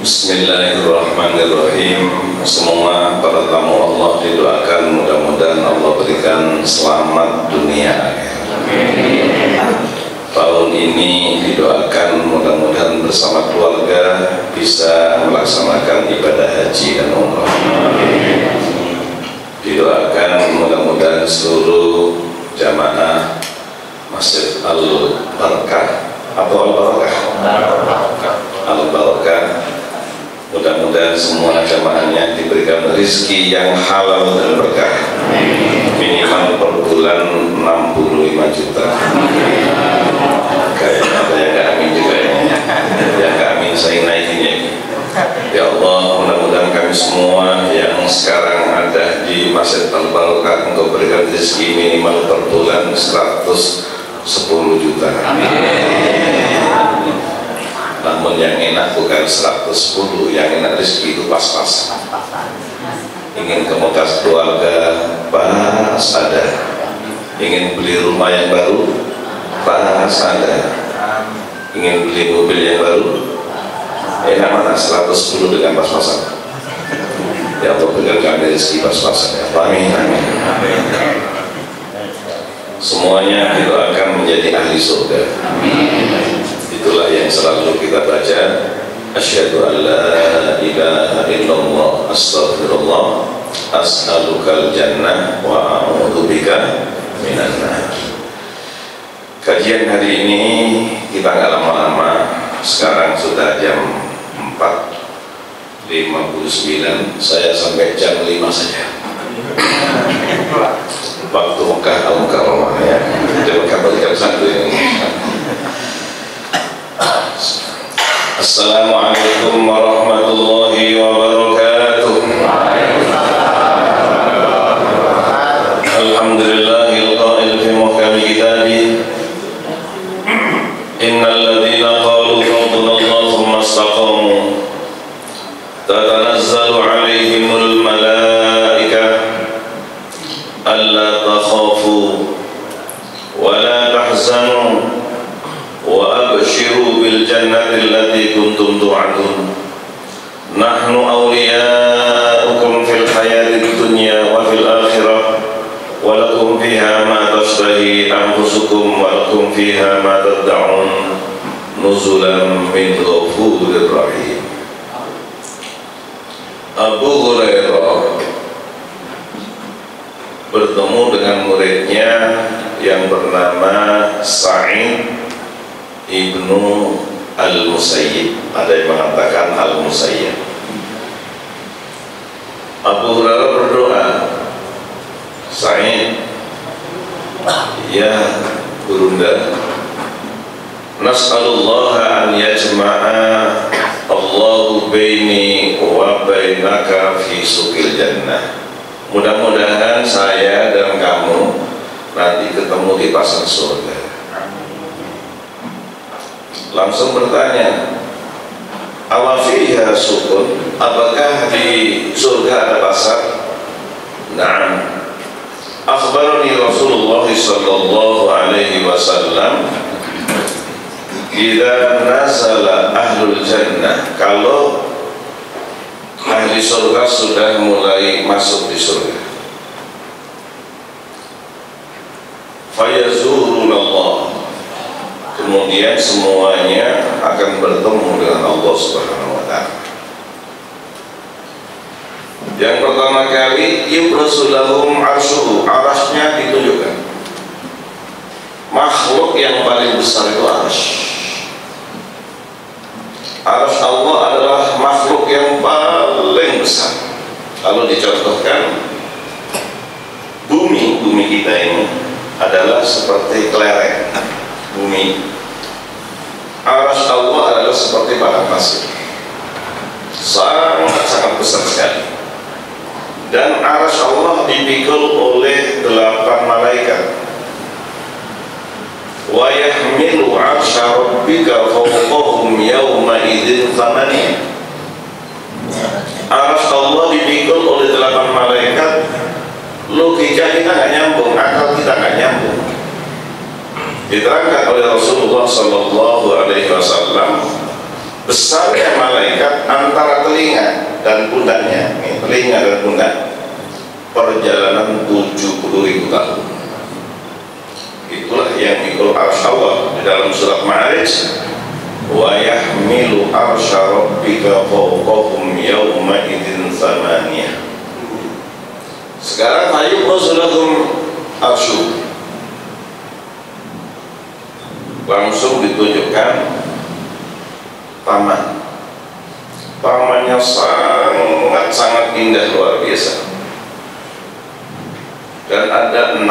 Bismillahirrahmanirrahim. Semua para tamu Allah didoakan mudah-mudahan Allah berikan selamat dunia akhirat. Tahun ini didoakan mudah-mudahan bersama keluarga bisa melaksanakan ibadah haji dan umrah. Didoakan mudah-mudahan seluruh jamaah Masjid Al-Barakah atau Al-Barakah, Al-Barakah, mudah-mudahan semua jamaahnya diberikan rezeki yang halal dan berkah, minimal per bulan 65 juta. Kayaknya ada yang gak amin juga ya, yang gak amin saya naikinnya. Ya Allah, mudah-mudahan kami semua yang sekarang ada di Masjid Al-Barakah Engkau berikan rezeki minimal per bulan 110 juta. Namun yang enak bukan 110, yang enak rezeki itu pas-pas. Ingin ke Mekah keluarga, pas ada. Ingin beli rumah yang baru, pas ada. Ingin beli mobil yang baru, enak mana 110 dengan pas-pasan. Ya Allah berikan kami rezeki pas-pasan ya. Amin, amin. Semuanya didoakan menjadi ahli surga. Itulah yang selalu kita baca. Asyhadu an la ilaha illallah astaghfirullah as'alukal jannah wa a'udzubika minan nar. Kajian hari ini kita nggak lama-lama. Sekarang sudah jam 4:59. Saya sampai jam 5 saja. Waktu Mekah Al-Mukarramah ya. Coba kabarkan satu ini. Assalamualaikum warahmatullahi wabarakatuh. Alhamdulillahil qail fi muhkami kitabih. Innal ladzina qalu rabbuna Allah tsumma istaqamu tatanazzalu 'alaihimul malaikah alla takhafu wa la tahzanu wa abshiru bil jannati allati kuntum tu'adun. Nahnu awliya'ukum fil hayatid dunya wa fil akhirah wa lakum fiha ma tashtahi anfusukum wa lakum fiha ma tad'un nuzulan min ghafurir rahim. Abu Hurairah bertemu dengan muridnya yang bernama Sa'id Ibnu Al-Musayyib. Ada yang mengatakan Al-Musayyib. Abu Hurairah berdoa, Sa'id, ya Burunda, nas'alullaha an yajma'a Allahu baini wa bainaka fi suqil jannah. Mudah-mudahan saya dan kamu nanti ketemu di pasar surga. Langsung bertanya, awafiha sukun, apakah di surga ada pasar? Na'am. Akhbarani Rasulullah sallallahu alaihi wasallam, idza nazala ahlul jannah, kalau ahli surga sudah mulai masuk di surga, fayazurunallah, kemudian semuanya akan bertemu dengan Allah Subhanahu wa ta'ala. Yang pertama kali, yubrasulahum arsyuhu, arasnya ditunjukkan. Makhluk yang paling besar itu arasy. Arasy Allah adalah makhluk yang paling besar. Kalau dicontohkan, bumi kita ini adalah seperti kelereng bumi. Arasy Allah adalah seperti padang pasir, sangat besar sekali. Dan arasy Allah dipikul oleh 8 malaikat. Wa yahmilu 'arsya rabbika fawqahum yawma idzin thamaniya. Arasy Allah dipikul oleh 8 malaikat. Logika kita nggak nyambung, akal kita nggak nyambung. Diterangkan oleh Rasulullah sallallahu alaihi wasallam, besarnya malaikat antara telinga dan pundaknya. Telinga dan pundak, perjalanan 70.000 tahun. Itulah yang mikul arsy Allah di dalam surat Ma'arij, wa yahmilu arsya rabbika fawqahum yawma idzin tsamaniyah. Sekarang ayo rasulahum arsyu, langsung ditunjukkan tamannya sangat indah, luar biasa, dan ada 6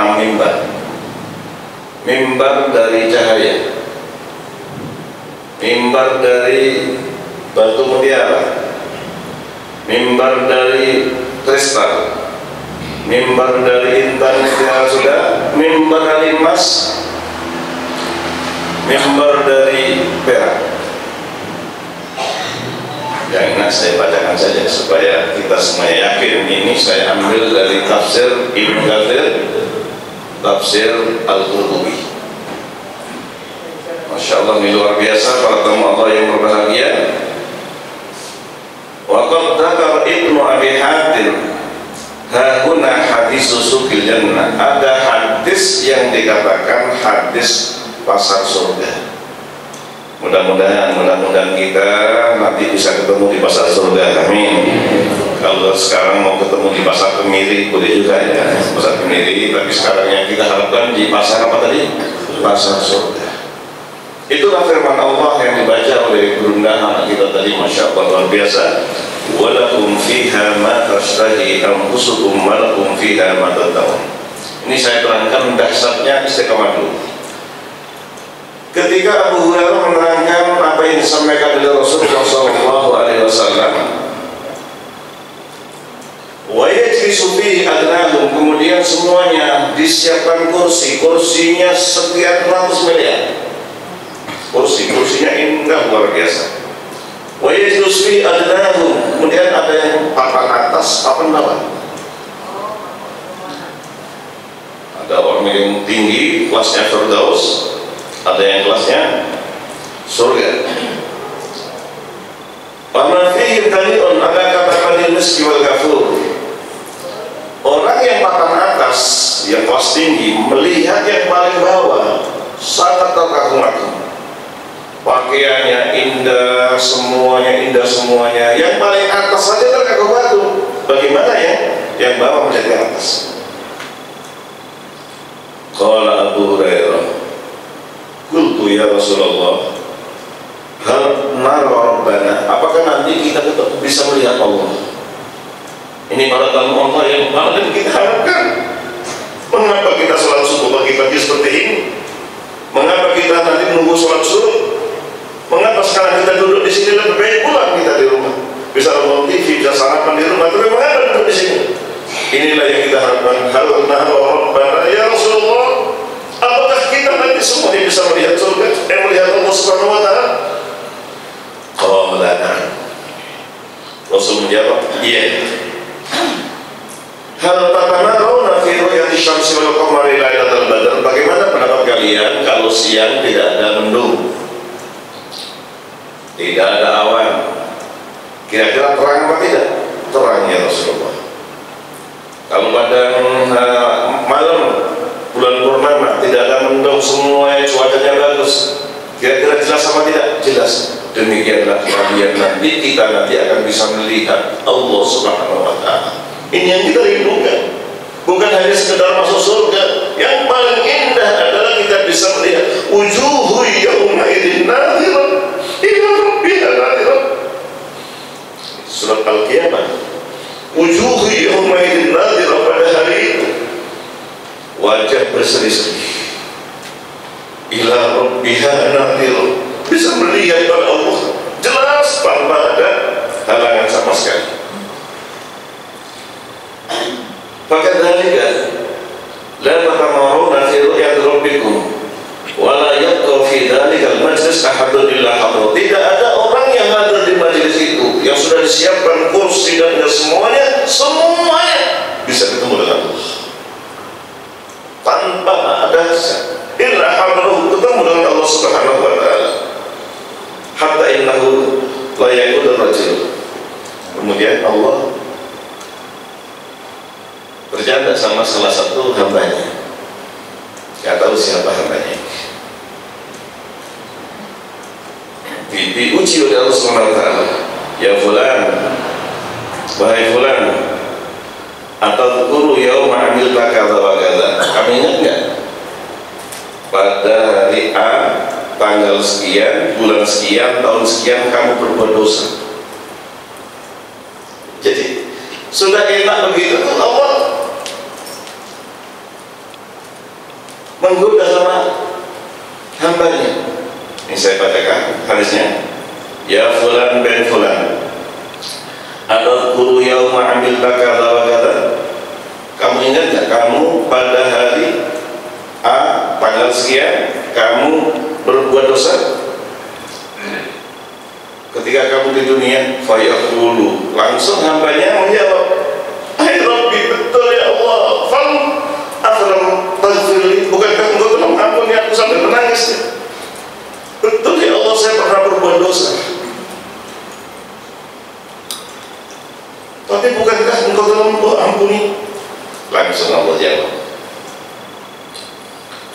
mimbar dari cahaya, mimbar dari batu mutiara, mimbar dari kristal, mimbar dari intan mutiara sudah, mimbar dari emas, mimbar dari perak. Yang enak saya bacakan saja supaya kita semuanya yakin. Ini saya ambil dari tafsir Ibnu Katsir, tafsir Al-Qurtubi. Masya Allah, ini luar biasa para tamu Allah yang berbahagia. Wa qad dzakara Ibnu Abi Hatim hahuna hadis susuqil jannah. Ada hadis yang dikatakan hadis pasar surga. Mudah-mudahan kita nanti bisa ketemu di pasar surga. Amin. Kalau sekarang mau ketemu di pasar Kemiri boleh juga ya, pasar Kemiri. Tapi sekarang yang kita harapkan di pasar apa tadi? Pasar surga. Itulah firman Allah yang dibaca oleh Bunda anak kita tadi. Masya Allah, luar biasa. Walakum fiha ma tashtahi anfusukum walakum fiha ma tad'un. Ini saya terangkan dahsyatnya istiqamah dulu. Ketika Abu Hurairah menerangkan apa yang disampaikan oleh Rasulullah SAW, wa yajlisu fihi adnahum, kemudian semuanya disiapkan kursinya sekian ratus miliar. Kursinya indah, luar biasa. Wa yajlisu fihi adnahum, kemudian ada yang papan atas, papan bawah. Ada orang yang tinggi, kelasnya Firdaus, ada yang kelasnya surga. Wa fihi tali'un ala katabani miski wal ghafur. Orang yang papan atas, yang kelas tinggi, melihat yang paling bawah, sangat terkagum-kagum. Pakaiannya indah, semuanya indah semuanya. Yang paling atas saja terkagum-kagum. Bagaimana ya yang bawah menjadi atas? Qala Abu Hurairah, qultu ya Rasulullah, hal nara rabbana, apakah nanti kita tetap bisa melihat Allah? Ini para tamu Allah yang paling kita harapkan. Mengapa kita sholat subuh pagi-pagi seperti ini? Mengapa kita nanti menunggu sholat subuh? Mengapa sekarang kita duduk di sini, lebih baik pulang kita di rumah? Bisa nonton TV, bisa sarapan di rumah, tapi mengapa duduk di sini? Inilah yang kita harapkan. Hal nara rabbana ya Rasulullah, apakah kita nanti semuanya bisa melihat surga, melihat Allah Subhanahu wa Ta'ala? Qala na'am. Rasul menjawab, iya. Hal tatamarawna fi ru'yati syamsi wal qamari lailatal badr, bagaimana pendapat kalian kalau siang tidak ada mendung, tidak ada awan, kira-kira terang apa tidak? Terang ya Rasulullah. Kalau pada malam bulan purnama tidak ada mendung, semuanya cuacanya bagus, kira-kira jelas apa tidak? Jelas. Demikianlah kalian nanti, kita nanti akan bisa melihat Allah Subhanahu wa Ta'ala. Ini yang kita rindukan, bukan hanya sekedar masuk surga. Yang paling indah adalah kita bisa melihat wujuhu yawma idzin nadhirah ila rabbiha nadhirah. Surat Al-Qiyamah, wujuhu yawma idzin nadhirah, pada hari itu wajah berseri-seri, ila rabbiha nadhirah, bisa melihat kepada Allah jelas tanpa ada halangan sama sekali. Fakadzalika la tatamaruna fi ru'yati rabbikum wa la yabqa fi dzalikal majlis ahadun illa hadar. Tidak ada orang yang hadir di majelis itu yang sudah disiapkan kursi dan semuanya bisa ketemu dengan Allah tanpa ada illa hadar, ketemu dengan Allah Subhanahu wa Ta'ala. Hatta innahu layakul rajul. Kemudian Allah bercanda sama salah satu hambanya, nggak tahu siapa hambanya, diuji oleh Allah Subhanahu wa Ta'ala. Ya fulan, wahai fulan, atadhkuru yauma amilta kadza wa kadza. Kamu ingat nggak pada hari A, tanggal sekian, bulan sekian, tahun sekian kamu berbuat dosa? Jadi sudah enak begitu tuh Allah menggoda sama hambanya. Ini saya bacakan hadisnya. Ya fulan bin fulan, atadhkuru yauma amilta kadza wa kadza. Kamu ingat nggak kamu pada hari A, tanggal sekian kamu berbuat dosa? Ketika kamu di dunia, fayaqulu, langsung hambanya menjawab, hai Rabbi, betul ya Allah, fal akhram taghfirli, bukankah engkau telah mengampuni aku sampai menangis ya? Betul ya Allah, saya pernah berbuat dosa, tapi bukankah engkau telah mengampuni? Langsung Allah jawab,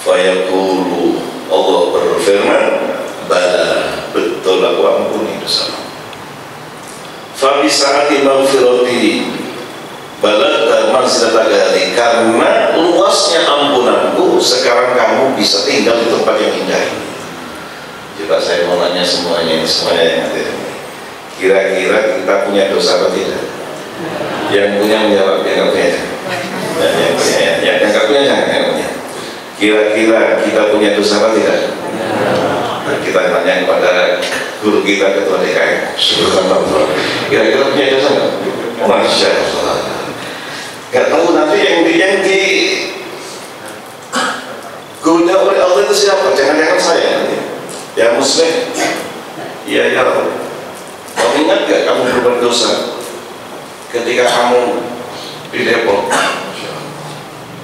fayaqulu, Allah berfirman, bala, betul aku ampuni dosa. Fa bi sa'ati maghfirati balagha manzilata ghali, karena luasnya ampunanku sekarang kamu bisa tinggal di tempat yang indah ini. Coba saya mau nanya semuanya yang hadir, kira-kira kita punya dosa atau tidak? Yang punya menjawab, yang nggak punya yang nggak punya jangan yang punya. Kira-kira kita punya dosa atau tidak? Nah, kita tanya kepada guru kita, ketua DKM, kira-kira punya dosa nggak? Masya Allah. Gak tahu nanti yang di goda oleh Allah itu siapa? Jangan-jangan saya nanti. Ya Muslim, ya Allah. Kamu ingat gak kamu berbuat dosa ketika kamu di Depok?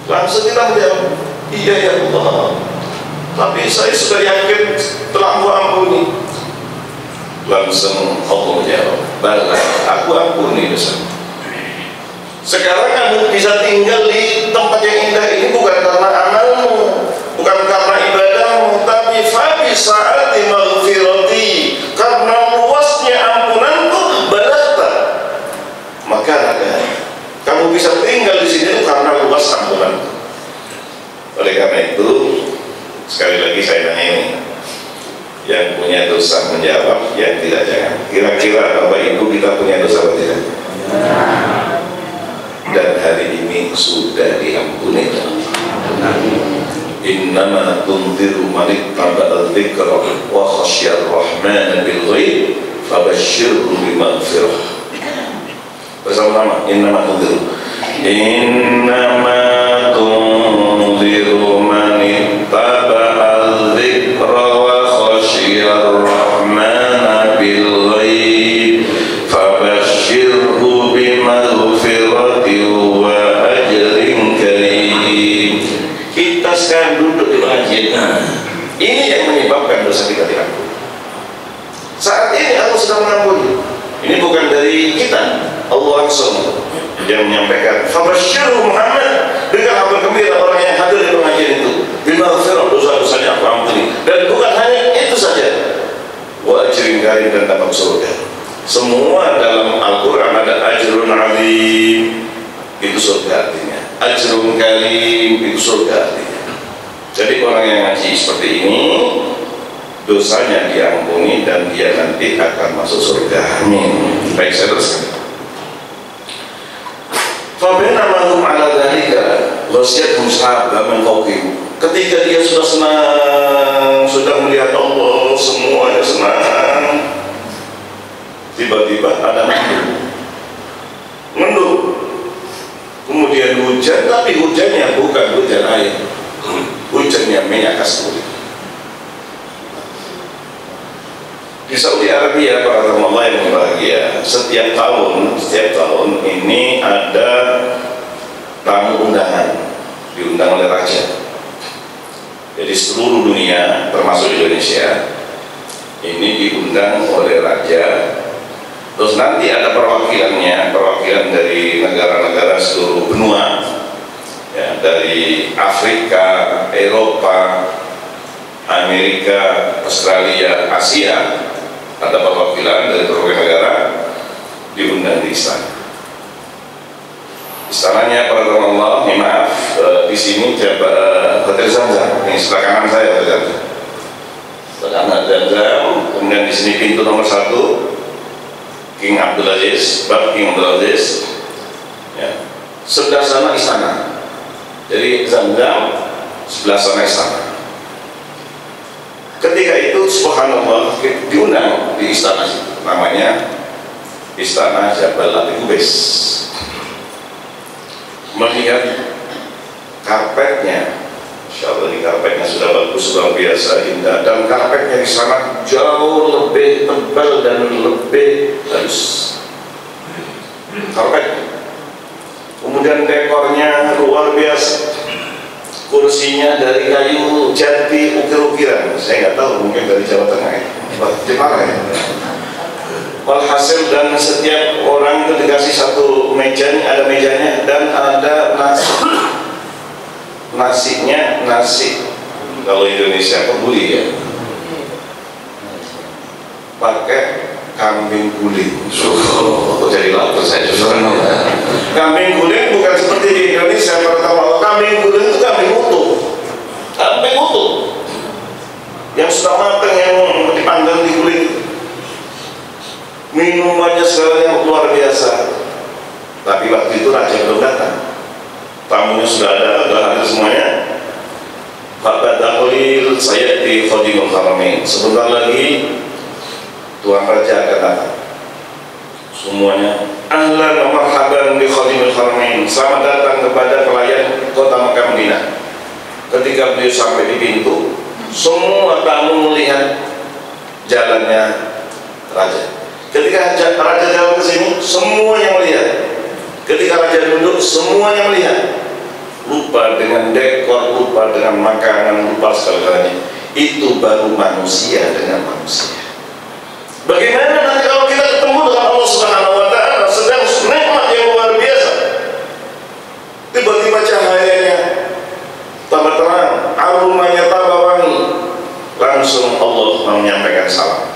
Langsung kita menjawab, iya ya Allah, tapi saya sudah yakin telah aku ampuni. Langsung Allah menjawab, baiklah, aku ampuni dosa. Sekarang kamu bisa tinggal di tempat yang indah ini bukan karena amalmu, bukan karena ibadahmu, tapi fa bi sa'ati maghfirati, karena luasnya ampunanku balagha. Maka kamu bisa tinggal di sini karena luas ampunanku. Oleh karena itu, sekali lagi saya nanya ini, yang punya dosa menjawab, yang tidak jangan. Kira-kira Bapak Ibu kita punya dosa atau tidak? Dan hari ini sudah diampuni. Innama tunziru man ittaba'a dzikra wa khasyar rahman bil ghaib fabashshirhu bimaghfirah. Bersama-sama, innama tunziru. Innama tunziru man ittaba'a dzikra wa khasyar rahman bil ghaib fabashshirhu bimaghfirati wa ajrin karim. Kita sekarang duduk di pengajian, ini yang menyebabkan dosa kita diampuni. Saat ini Allah sedang mengampuni. Ini bukan dari kita, Allah langsung yang menyampaikan. Fabashshirhu Muhammad, dengan kabar gembira orang yang hadir di pengajian itu, bimaghfirah, dosa-dosanya aku ampuni. Dan bukan hanya itu saja, wa ajrin karim, dan dapat surga. Semua dalam Al-Quran ada ajrun azim, itu surga artinya. Ajrun karim, itu surga artinya. Jadi orang yang ngaji seperti ini, dosanya diampuni dan dia nanti akan masuk surga. Amin. Baik, saya teruskan. Fabainamahum ala dzalika ghasyiyatuhum sahabah min fawqihim. Ketika dia sudah senang, sudah melihat Allah, semuanya senang, tiba-tiba ada mendung, kemudian hujan, tapi hujannya bukan hujan air, hujannya minyak kasturi. Di Saudi Arabia, para Allah yang berbahagia, setiap tahun ini ada tamu undangan, diundang oleh raja. Jadi seluruh dunia, termasuk Indonesia, ini diundang oleh raja Terus nanti ada perwakilannya, perwakilan dari negara-negara seluruh benua, ya, dari Afrika, Eropa, Amerika, Australia, Asia, ada perwakilan dari berbagai negara diundang di istana. Istananya para Allah, maaf, di sini Hotel Zamzam, ini sebelah kanan saya Hotel Zamzam. Sebelah kanan Zamzam, kemudian di sini pintu nomor 1, King Abdulaziz, Bab King Abdulaziz. Ya. Sebelah sana istana. Jadi Zamzam, sebelah sana istana. Ketika itu subhanallah diundang di istana situ, namanya Istana Jabal Abi Qubais. Melihat karpetnya, insya Allah ini karpetnya sudah bagus, luar biasa indah, dan karpetnya di sana jauh lebih tebal dan lebih halus karpetnya. Kemudian dekornya luar biasa, kursinya dari kayu jati ukir-ukiran, saya nggak tahu, mungkin dari Jawa Tengah ya, Jepara ya. Walhasil, dan setiap orang itu dikasih satu meja, ada mejanya dan ada nasi kalau Indonesia kebuli ya, pakai kambing guling. Jadi lapar saya juga. Kambing guling bukan seperti di Indonesia, pertama kambing guling itu kambing utuh yang sudah matang, yang dipanggang diguling. Minumannya segala yang luar biasa. Tapi waktu itu raja belum datang, tamunya sudah ada hadir semuanya. Kata Dahlil, saya di Khadimul Haramain, sebentar lagi Tuan Raja akan datang. Semuanya ahlan wa marhaban di Khadimul Haramain, selamat datang kepada pelayan kota Makkah Madinah. Ketika beliau sampai di pintu, semua tamu melihat jalannya raja. Ketika raja jalan ke sini, semuanya melihat. Ketika raja duduk, semuanya melihat. Lupa dengan dekor, lupa dengan makanan, lupa segala-galanya. Itu baru manusia dengan manusia. Bagaimana nanti kalau kita ketemu dengan Allah Subhanahu wa Ta'ala, sedang nikmat yang luar biasa, tiba-tiba cahayanya tambah terang, aromanya tambah wangi, langsung Allah menyampaikan salam.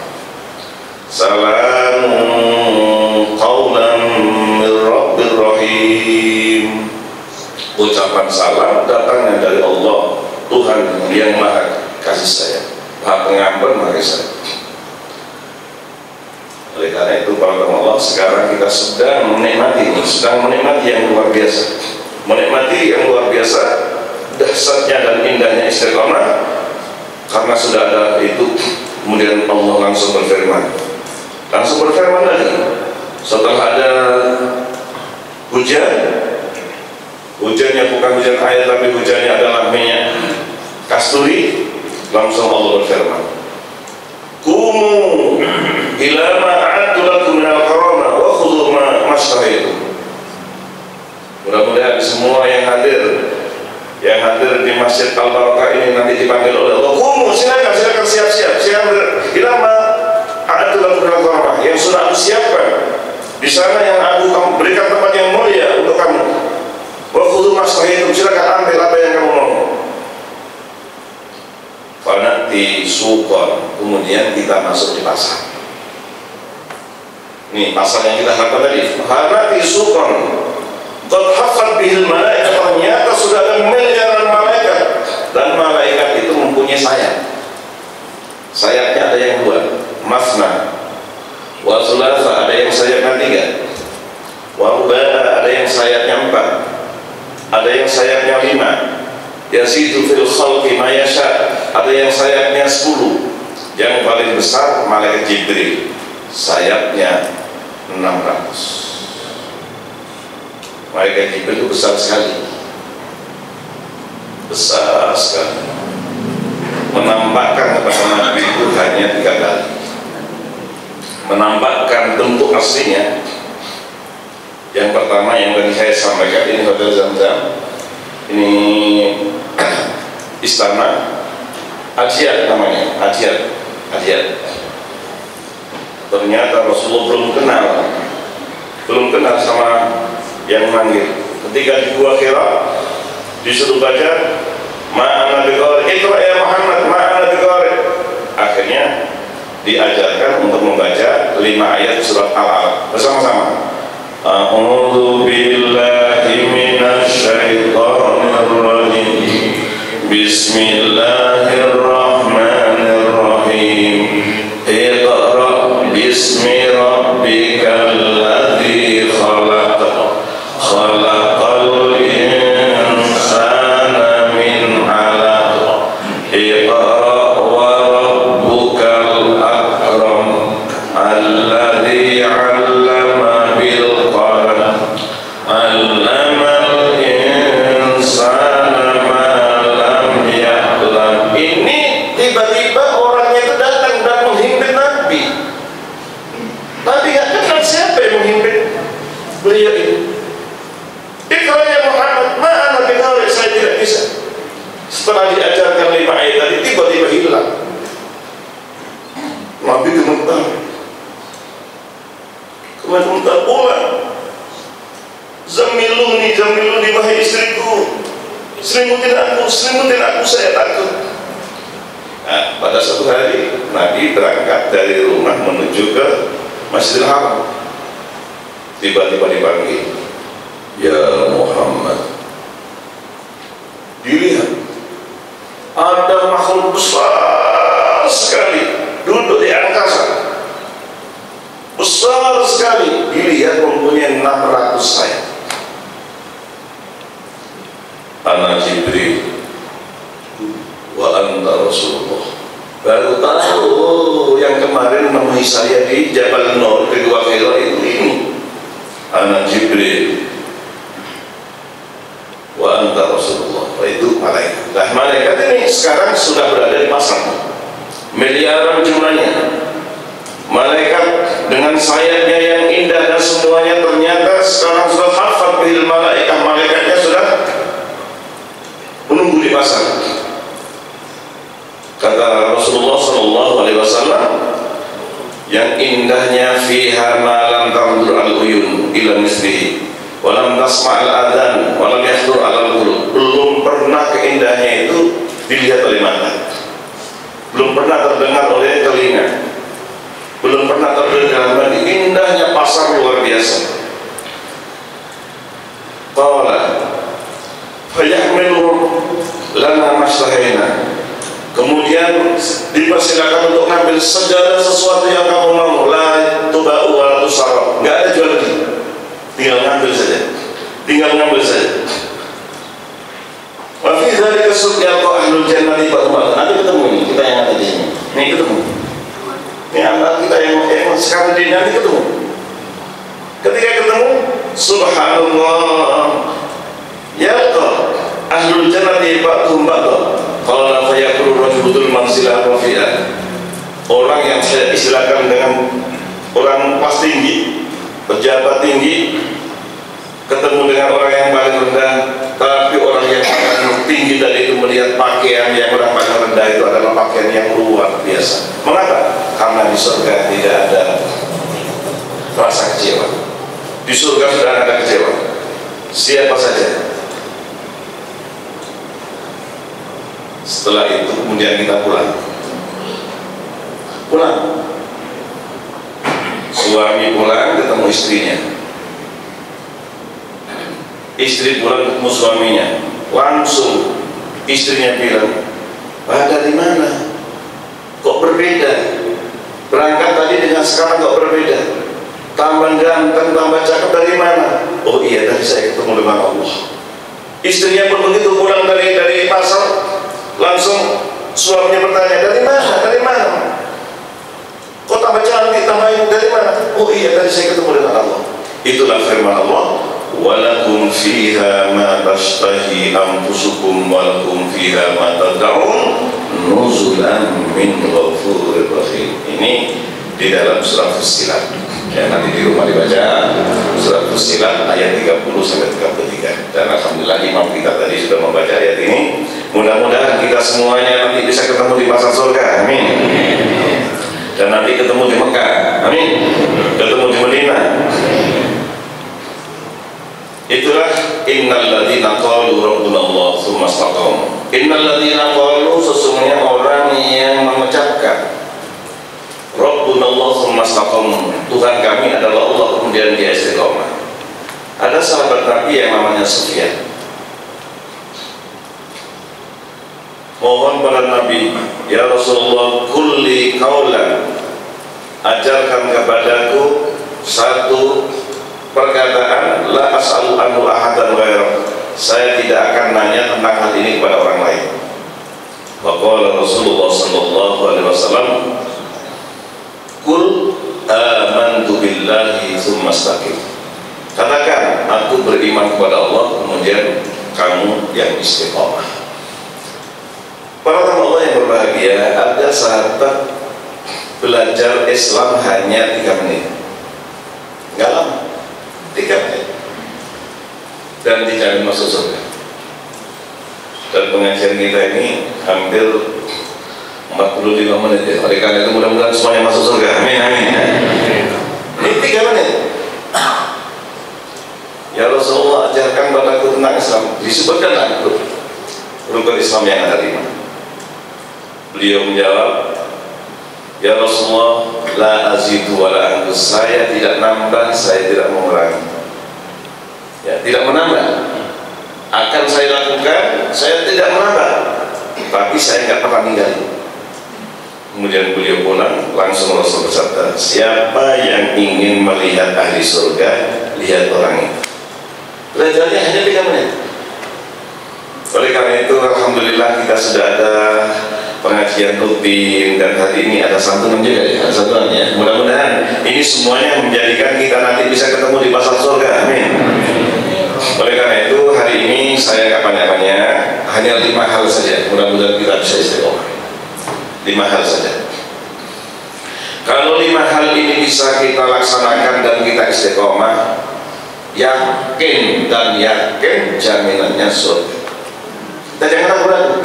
Salamun qaulan min Rabbir Rahim. Ucapan salam datangnya dari Allah, Tuhan yang Maha Kasih Sayang, Maha Pengampun, Maha Kasih. Oleh karena itu para Allah, sekarang kita sedang menikmati yang luar biasa, dahsyatnya dan indahnya istiqamah. Karena sudah ada itu, kemudian Allah langsung berfirman lagi. Setelah ada hujannya bukan hujan air, tapi hujannya adalah minyak kasturi, langsung Allah berfirman, kumu ila ma a'adtu lakum min al-karamah wa khudhu ma mashtahaytum. Mudah-mudahan semua yang hadir di Masjid Al-Barakah ini nanti dipanggil oleh Allah, kumu, silakan siap-siap ila ma a'adtu lakum min al-karamah, yang sudah aku siapkan di sana, yang aku berikan tempat yang mulia untuk kamu. Wa khudhu mashtahaytum, silakan ambil apa yang kamu mau. Fanati suqan, kemudian kita masuk di pasar. Ini pasar yang kita harapkan tadi. Fanati suqan qad hafat bihil malaikat, ternyata sudah ada miliaran malaikat, dan malaikat itu mempunyai sayap. Sayapnya ada yang 2, masna wa thulatha, ada yang sayapnya 3, wa ruba', ada yang sayapnya 4, ada yang sayapnya 5, yasidu fil khalqi ma yasha, ada yang sayapnya 10. Yang paling besar malaikat Jibril, sayapnya 600. Malaikat Jibril itu besar sekali, menampakkan kepada Nabi itu hanya 3 kali, menampakkan bentuk aslinya. Yang pertama yang tadi saya sampaikan, ini Hotel Zamzam, ini istana Adyar namanya, Adyar. Ternyata Rasulullah belum kenal sama yang manggil. Ketika di Gua Hira disuruh baca ma'ana biqari, iqra ya Muhammad ma'ana biqari. Akhirnya diajarkan untuk membaca 5 ayat surat Al-Alaq bersama-sama. A'udzu billahi minasy syaithanir rajim. Bismillahirrahmanirrahim. Iqra bismi rabbikal ladzi khalaq. Khalaqal insana min 'alaq. Iqra wa rabbukal akram. Alladzi 'allama bil qalam. 'Allamal insana ma lam ya'lam. Ini tiba-tiba orangnya itu datang dan menghimpit Nabi. Nabi nggak kenal siapa yang menghimpit beliau ini. Iqra ya Muhammad ma'ana biqari, saya tidak bisa. Setelah diajarkan 5 ayat tadi tiba-tiba hilang. Nabi gemetar pulang. Zamiluni wahai istriku, selimutin aku, saya takut. Nah, pada suatu hari Nabi berangkat dari rumah menuju ke Masjidil Haram. Tiba-tiba dipanggil, ya Muhammad. Dilihat ada makhluk besar sekali duduk di angkasa, besar sekali. Dilihat mempunyai 600 sayap. Ana Jibril wa anta Rasulullah. Baru tahu yang kemarin menemui saya di Jabal Nur di Gua Hira itu ini. Ana Jibril wa anta Rasulullah. Itu malaikat. Nah, malaikat ini sekarang sudah berada di pasar, miliaran jumlahnya. Malaikat dengan sayapnya yang indah dan semuanya ternyata sekarang sudah hafal bil malaikat. Malaikatnya sudah menunggu di pasar. Kata Rasulullah SAW, yang indahnya fiha ma lam tandur al-uyun ila mislihi wa lam tasma' al-adhan wa lam yahdur al-qulub. Belum pernah keindahnya itu dilihat oleh mata, belum pernah terdengar oleh telinga, belum pernah terdengar dalam hati. Indahnya pasar luar biasa. Qala fayahmilu lana masyahina. Kemudian dipersilakan untuk ngambil segala sesuatu yang kamu mau. La tuba'u wa la tusarraf. Enggak ada jual beli, tinggal ngambil saja, wa fi dzalika yalqa ahlul jannati ba'dhum. Nanti ketemu ini, kita yang ada di sini. Ini ketemu. Ini anak kita yang sekarang di nanti ketemu. Ketika ketemu, subhanallah, yalqa ahlul jannati ba'dhum ba'dhum. Qala fayaqulu rajulul manzilah rafi'ah. Orang yang saya istilahkan dengan orang pas tinggi, pejabat tinggi, ketemu dengan orang yang paling rendah. Tapi orang yang paling tinggi tadi itu melihat pakaian yang orang paling rendah itu adalah pakaian yang luar biasa. Mengapa? Karena di surga tidak ada rasa kecewa. Di surga sudah ada kecewa. Siapa saja. Setelah itu kemudian kita pulang. Suami pulang ketemu istrinya, istri pulang ketemu suaminya. Langsung istrinya bilang, dari mana? Kok berbeda? Berangkat tadi dengan sekarang kok berbeda? Tambah ganteng, tambah cakep, dari mana? Oh iya, tadi saya ketemu dengan Allah. Istrinya pun begitu, pulang dari pasar. Langsung suaminya bertanya, dari mana? Kok tambah cantik, tambah dari mana? Oh iya, tadi saya ketemu dengan Allah. Itulah firman Allah, walakum fiha ma tashtahi anfusukum walakum fiha ma tad'un nuzulan min ghafurir rahim. Ini di dalam surah Fussilat. Ya, nanti di rumah dibaca surah Fussilat ayat 30 sampai 33. Dan alhamdulillah imam kita tadi sudah membaca ayat ini. Mudah-mudahan kita semuanya nanti bisa ketemu di pasar surga. Amin. Dan nanti ketemu di Mekah. Amin. mengucapkan Rabbunallah tsumma istaqamu, Tuhan kami adalah Allah, kemudian dia istiqomah. Ada sahabat Nabi yang namanya Sufyan, mohon pada Nabi, ya Rasulullah, kulli qaulan, ajarkan kepadaku satu perkataan, la as'alu anhu ahadan ghairak, saya tidak akan nanya tentang hal ini kepada orang lain. Waqala Rasulullah sallallahu alaihi wasallam, qul amantu billahi tsumma istaqim, katakan aku beriman kepada Allah, kemudian kamu yang istiqomah. Para tamu Allah yang berbahagia, ada sahabat belajar Islam hanya 3 menit, enggak lama, 3 menit, dan dijamin masuk surga. Dan pengajian kita ini hampir 45 menit ya. Oleh karena itu mudah-mudahan semuanya masuk surga. Amin, amin. Ini 3 menit. Ya Rasulullah, ajarkan padaku tentang Islam. Disebutkanlah rukun Islam yang ada 5. Beliau menjawab, ya Rasulullah, la azidu wa la anqus, saya tidak nambah, saya tidak mengurangi. Ya, tidak menambah. Akan saya lakukan, saya tidak menambah, tapi saya nggak pernah ninggalin. Kemudian beliau pulang, langsung Rasul bersabda, siapa yang ingin melihat ahli surga, lihat orang itu. Belajarnya hanya 3 menit. Oleh karena itu, alhamdulillah kita sudah ada pengajian rutin, dan hari ini ada santunan juga ya, santunan ya. Mudah-mudahan ini semuanya menjadikan kita nanti bisa ketemu di pasar surga. Amin. Oleh karena itu hari ini saya nggak banyak-banyak, hanya 5 hal saja. Mudah-mudahan kita bisa istiqomah. 5 hal saja. Kalau 5 hal ini bisa kita laksanakan dan kita istiqomah, yakin dan yakin jaminannya surga. Kita jangan ragu-ragu.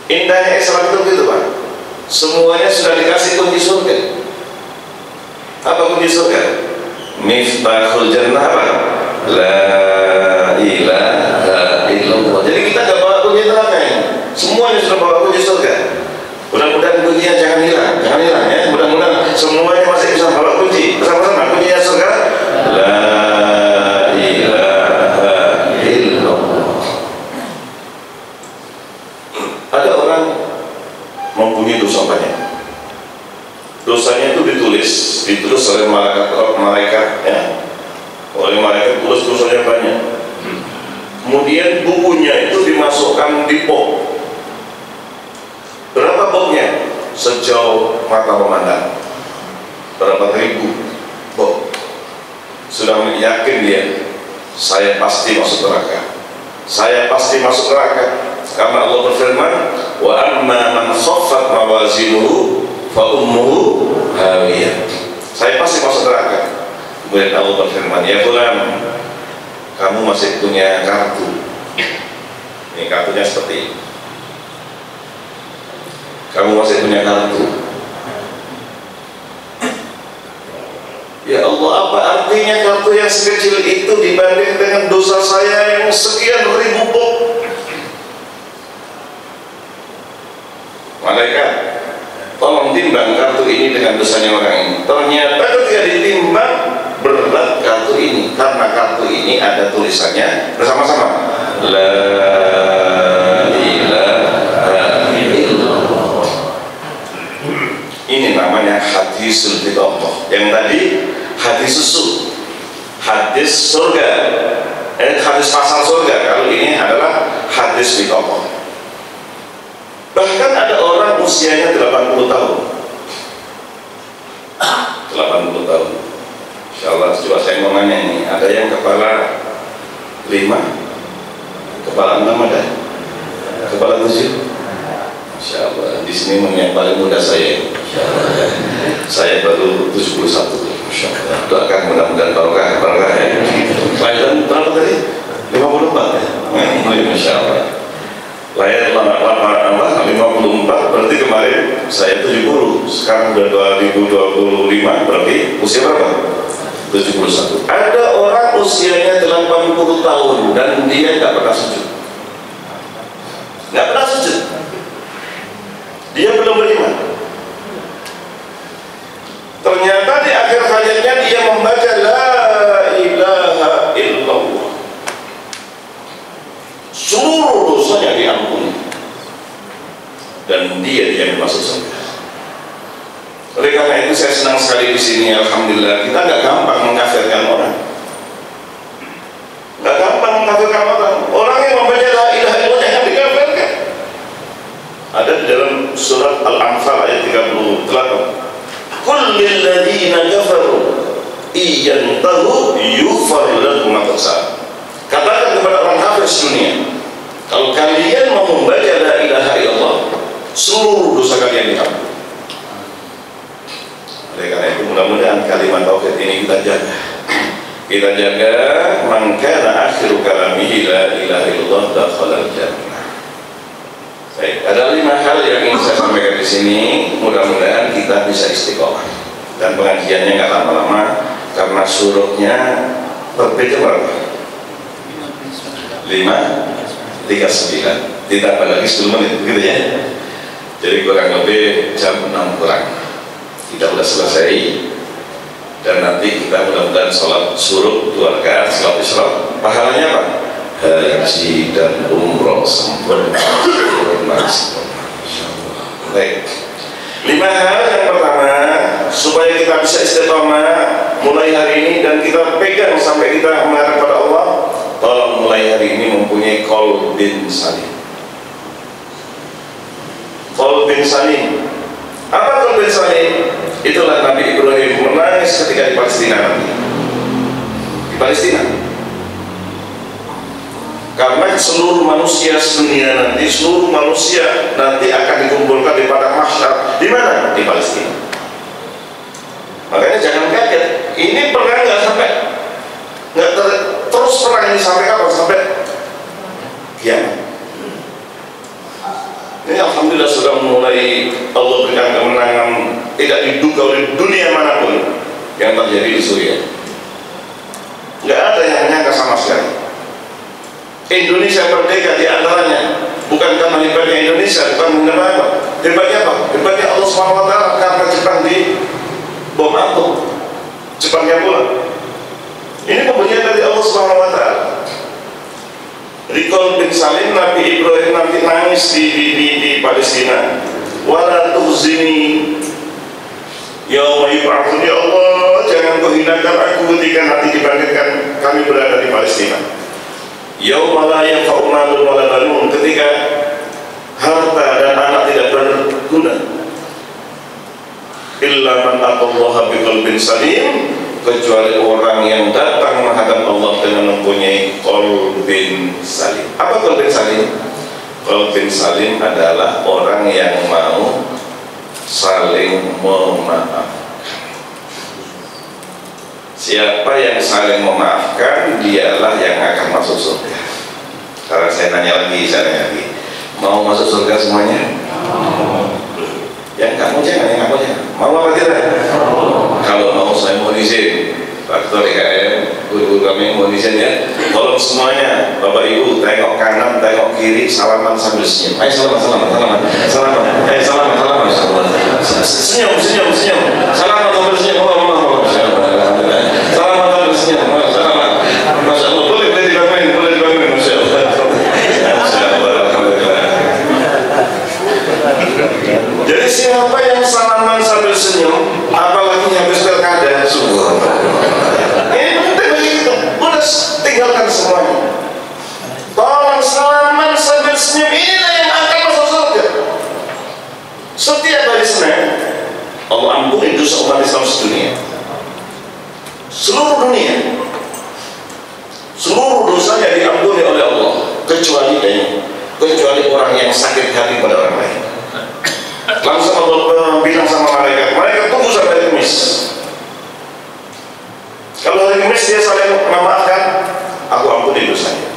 Indahnya Islam itu gitu Pak, semuanya sudah dikasih kunci surga. Apa kunci surga? Miftahul jannah apa? La ilaha illallah. Jadi kita gak bawa kunci neraka ya, semuanya sudah bawa kunci surga. Mudah-mudahan kuncinya jangan hilang, jangan hilang ya. Mudah-mudahan semuanya masih bisa bawa kunci. Bersama-sama kuncinya surga. La ilaha illallah. Ada orang mempunyai dosa banyak. Dosanya itu ditulis oleh malaikat ya. Oleh malaikat tulis dosanya banyak. Kemudian bukunya itu dimasukkan di box. Berapa boxnya? Sejauh mata memandang. Berapa ribu box. Sudah yakin dia, saya pasti masuk neraka. Saya pasti masuk neraka. Karena Allah berfirman, wa amma man khaffat mawazinuhu fa ummuhu hawiyah. Saya pasti masuk neraka. Kemudian Allah berfirman, ya fulan, kamu masih punya kartu. Ini kartunya seperti ini. Kamu masih punya kartu. Ya Allah, apa artinya kartu yang sekecil itu dibanding dengan dosa saya yang sekian ribu box? Malaikat, tolong timbang kartu ini dengan dosanya orang ini. Ternyata ketika ditimbang, berat kartu ini, karena kartu ini ada tulisannya bersama-sama, la ilaha illallah. Ini namanya hadisul bid'ah. Yang tadi hadis susu, hadis surga, hadis pasal surga. Kalau ini adalah hadis bid'ah. Bahkan ada orang usianya 80 tahun. 80 tahun. Insyaallah coba saya mau nanya ini, ada yang kepala 5, kepala 6 ada? Kepala 7? Insyaallah di sini yang paling muda saya. Insyaallah. Saya baru 71. Insyaallah. Doakan mudah-mudahan barokah ya. Kelahiran berapa tadi? 54 ya? Insyaallah. Lahir 54, berarti kemarin saya 70, sekarang udah 2025, berarti usia berapa? 71. Ada orang usianya 80 tahun dan dia nggak pernah sujud. Nggak pernah sujud. dia belum beriman. Ternyata di akhir hayatnya dia membaca la ilaha illallah, seluruh dosanya diampuni dan dia yang masuk surga. Oleh karena itu saya senang sekali di sini, alhamdulillah kita nggak gampang mengkafirkan orang, nggak gampang mengkafirkan orang. Orang yang membaca la ilaha illallah yang dikafirkan. Ada di dalam surat Al-Anfal ayat 38. Qul lil ladzina kafaru iyantahu yufar lahum ma tasab. Katakan kepada orang kafir sedunia, kalau kalian mau membaca la ilaha illallah, seluruh dosa kalian diampuni. Oleh karena itu mudah-mudahan kalimat tauhid ini kita jaga. Kita jaga, man kana akhiru kalamihi la ilaha illallah dakhala al-jannah. Baik, ada 5 hal yang ingin saya sampaikan di sini. Mudah-mudahan kita bisa istiqomah dan pengajiannya nggak lama-lama karena surutnya berbeda berapa? 5:39. Ditambah lagi 10 menit, begitu ya. Jadi kurang lebih jam 6 kurang. Kita sudah selesai dan nanti kita mudah-mudahan sholat surut 2 rakaat, sholat isyraq. Pahalanya apa? Haji dan umroh sempurna. Baik, 5 hal. Yang pertama, supaya kita bisa istiqomah mulai hari ini dan kita pegang sampai kita menghadap pada Allah, tolong mulai hari ini mempunyai qalbin salim. Qalbin salim. Apa qalbin salim? Itulah Nabi Ibrahim menangis ketika di Palestina nanti. Di Palestina. Karena seluruh manusia dunia nanti, seluruh manusia nanti akan dikumpulkan di padang mahsyar. Di mana? Di Palestina. Makanya jangan kaget. Ini perang nggak sampai, terus perang ini sampai kapan? Sampai kiamat. Ini alhamdulillah sudah mulai Allah berikan kemenangan tidak diduga oleh dunia manapun yang terjadi di Suriah. Nggak ada yang menyangka sama sekali. Indonesia merdeka di antaranya bukan karena hebatnya Indonesia, bukan karena apa? Hebatnya apa? Hebatnya Allah SWT karena Jepang di bom atom. Jepangnya pula. Ini pemberian dari Allah SWT. Rikol bin Salim, Nabi Ibrahim nanti nangis di Palestina. Wala tuhzini yauma yub'atsun, ya Allah jangan kau hinakan aku ketika nanti dibangkitkan kami berada di Palestina. Yauma la yanfa'u malun wala banun, ketika harta dan anak tidak berguna. Illa man atallaha biqalbin salim, kecuali orang yang datang menghadap Allah dengan mempunyai qalbin salim. Apa qalbin salim? Qalbin salim adalah orang yang mau saling memaafkan. Siapa yang saling memaafkan, dialah yang akan masuk surga. Sekarang saya nanya lagi, mau masuk surga semuanya? Yang kamu jangan, yang kamu jangan. Mau apa tidak? Kalau mau saya mau izin. Pak Ketua DKM, guru-guru kami mau izin ya. Tolong semuanya, Bapak Ibu, tengok kanan, tengok kiri, salaman sambil senyum. Ayo salaman. Ayo salaman. Senyum. Salaman sambil senyum. Masya Allah, boleh dibangunin, Masya Allah. Jadi siapa yang salaman sambil senyum, apalagi habis pilkada, ini penting begitu. Udah tinggalkan semuanya. Tolong salaman sambil senyum, inilah yang akan masuk surga. Setiap hari Senin, Allah ampuni dosa umat Islam sedunia. Seluruh dunia, seluruh dosanya diampuni oleh Allah, kecuali orang yang sakit hati pada orang lain. Langsung Allah bilang sama malaikat tunggu sampai Kamis. Kalau hari Kamis dia saling memaafkan, aku ampuni dosanya.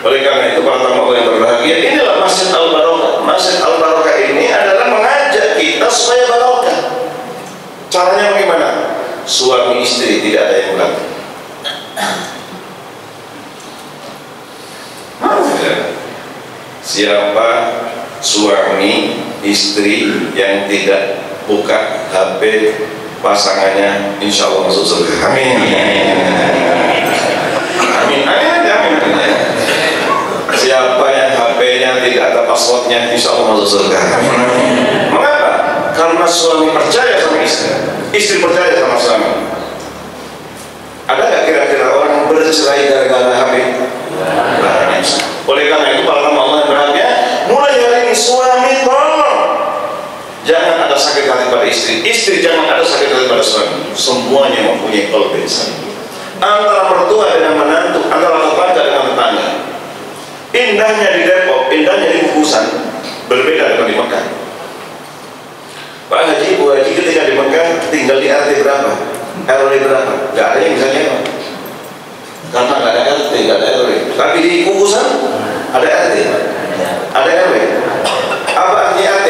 Oleh karena itu para tamu Allah yang berbahagia, inilah Masjid Al-Barakah. Masjid Al-Barakah ini adalah mengajak kita supaya barokah. Caranya bagaimana? Suami istri tidak ada yang berantem. Siapa suami istri yang tidak buka HP pasangannya insya Allah masuk surga. Amin. Amin. Amin. Siapa yang HP-nya tidak ada passwordnya insya Allah masuk surga. Mengapa? Karena suami percaya sama istri, istri percaya sama suami. Ada nggak kira-kira orang bercerai gara-gara HP? Oleh karena itu para Allah yang berharga, mulai hari ini suami tolong jangan ada sakit hati pada istri, istri jangan ada sakit hati pada suami. Semuanya mempunyai qalbin salim. Antara mertua dengan menantu, antara tetangga dengan tetangga. Indahnya di Depok, indahnya di Kukusan, berbeda dengan di Mekah. Pak Haji, Bu Haji ketika di Mekah tinggal di RT berapa? RW berapa? Gak ada yang bisa nyewa. Karena gak ada RT, gak ada RW. Tapi di Kukusan ada RT, ada RW. Apa artinya RT?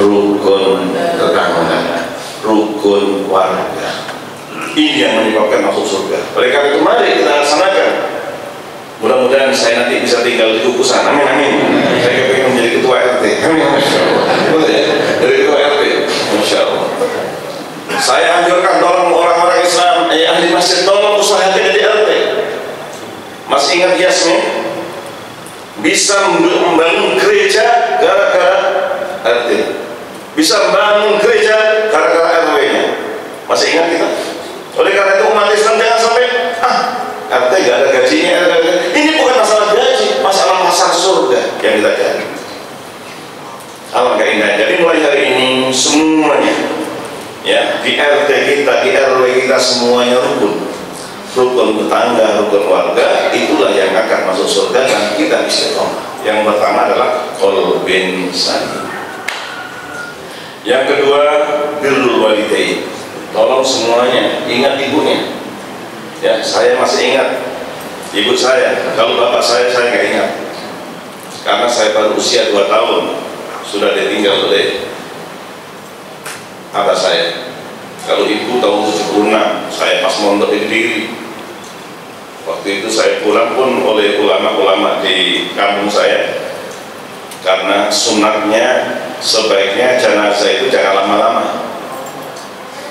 Rukun tetangga, rukun warga. Ini yang menyebabkan masuk surga. Oleh karena itu mari kita laksanakan. Mudah-mudahan saya nanti bisa tinggal di Kukusan. Amin, amin. Saya ingin menjadi ketua RT. Amin, masya Allah. Boleh ya? Dari ketua RT. Masya Allah. Saya anjurkan tolong orang-orang Islam, ahli masjid, tolong usahakan jadi RT. Masih ingat Yasmin? Bisa membangun gereja gara-gara RT. Bisa membangun gereja gara-gara RW-nya. Masih ingat kita? Oleh karena itu umat Islam jangan sampai RT gak ada gajinya. Ini bukan masalah gaji, masalah pasar surga yang kita cari. Alangkah indah. Jadi mulai hari ini semuanya, ya, di RT kita, di RW kita semuanya rukun. Rukun tetangga, rukun warga, itulah yang akan masuk surga dan kita istiqomah. Yang pertama adalah qalbin salim. Yang kedua, birrul walidain. Tolong semuanya ingat ibunya. Ya, saya masih ingat ibu saya. Kalau bapak saya nggak ingat. Karena saya baru usia 2 tahun sudah ditinggal oleh atas saya. Kalau ibu tahun 76, saya pas mondok di Kediri. Waktu itu saya pulang pun oleh ulama-ulama di kampung saya. Karena sunatnya sebaiknya jenazah itu jangan lama-lama.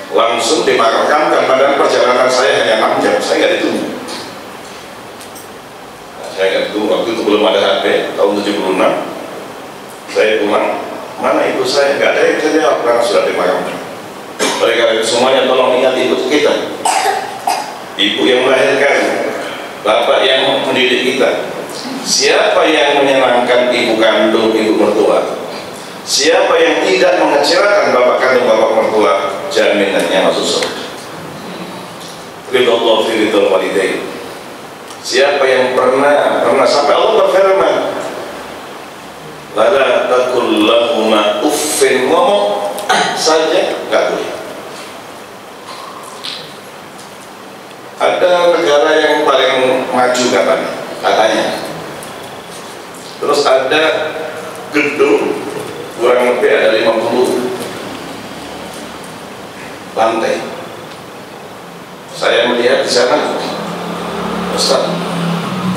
Langsung dimakamkan, padahal perjalanan saya hanya 6 jam, saya nggak ditunggu. Saya nggak ditunggu, waktu itu belum ada HP, tahun 76. Saya pulang, mana ibu saya? Nggak ada yang bisa jawab karena sudah dimakamkan. Oleh karena itu semuanya tolong ingat ibu kita, ibu yang melahirkan, bapak yang mendidik kita. Siapa yang menyenangkan ibu kandung, ibu mertua? Siapa yang tidak mengecewakan bapak kandung, bapak mertua, jaminannya masuk surga. Ridho fi ridhol walidain. Siapa yang pernah sampai Allah berfirman, wala taqul lahuma uffin, ngomong saja nggak boleh. Ada negara yang paling maju katanya. Terus ada gedung kurang lebih ada 50 lantai. Saya melihat di sana, Ustaz,